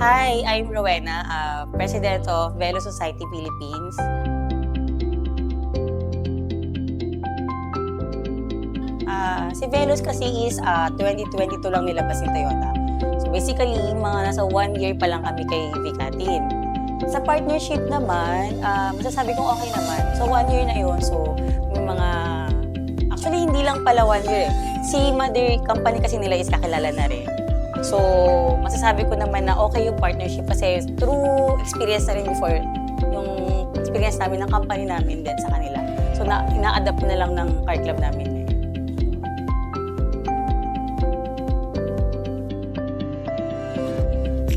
Hi, I'm Rowena, President of Velo Society Philippines. Si Velos kasi is 2022 lang nilabas ni Toyota. So basically, mga nasa 1 year pa lang kami kay Vicatin. Sa partnership naman, masasabi kong okay naman. So 1 year na yun. So may mga... Actually, hindi lang pala 1 year eh. Si mother company kasi nila is kakilala na rin. So, masasabi ko naman na okay yung partnership kasi through experience na rin before, yung experience namin ng company namin din sa kanila. So, ina-adapt na lang ng car club namin.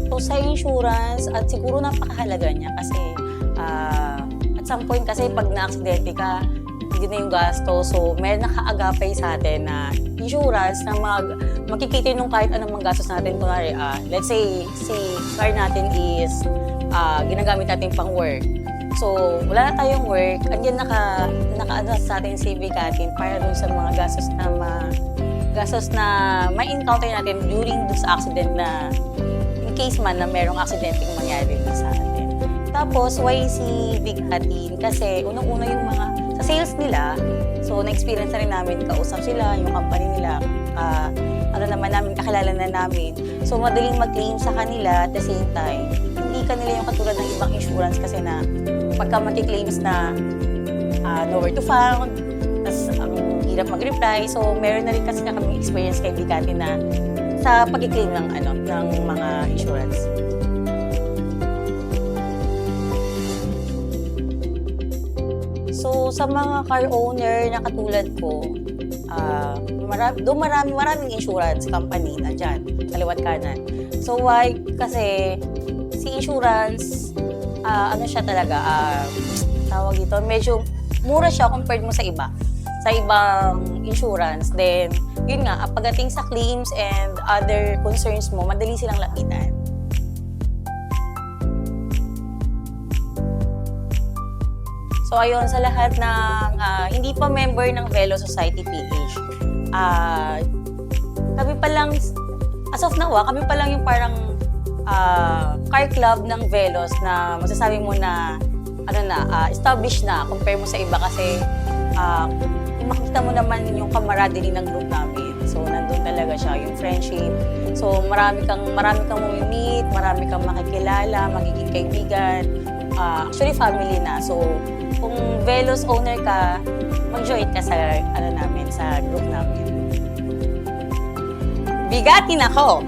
So, sa insurance, at siguro napakahalaga niya kasi at some point kasi pag na-aksidente ka, hindi na yung gasto. So, may nakaagapay sa atin na insurance na makikita nung kahit anong mga gastos natin. Kunwari, let's say, si car natin is ginagamit natin pang work. So, wala na tayong work. Andiyan naka-ano sa atin si Vicatin para dun sa mga gastos na ma-encounter natin during dun sa accident na in case man na merong accidenting mangyari sa atin. Tapos, why si Vicatin? Kasi unang-una yung mga sa sales nila, so na-experience na rin namin, kausap sila, yung company nila, kakilala na namin. So madaling mag-claim sa kanila at the same time, hindi kanila yung katulad ng ibang insurance kasi na pagka mag-claims na nowhere to found, tas ang hirap mag-reply. So meron na rin kasi na kami experience kay Vicatin na sa pag-claim ng mga insurance. So, sa mga car owner na katulad ko, maraming insurance company na dyan, kaliwat kanan. So, why? Kasi si insurance, siya talaga, tawag dito, medyo mura siya compared mo sa iba. Sa ibang insurance. Then, yun nga, pagdating sa claims and other concerns mo, madali silang lapitan. So ayun, sa lahat ng hindi pa member ng Velo Society PH, kami pa lang, as of now, kami pa lang yung parang car club ng Velos na masasabi mo na, established na compare mo sa iba kasi makikita mo naman yung camaraderie ng group namin. So nandun talaga siya, yung friendship. So marami kang mamimit, marami kang makikilala, magiging kaibigan. Actually, family na. So, kung Velos owner ka, mag-join ka sa, sa group namin. Bigatin ako!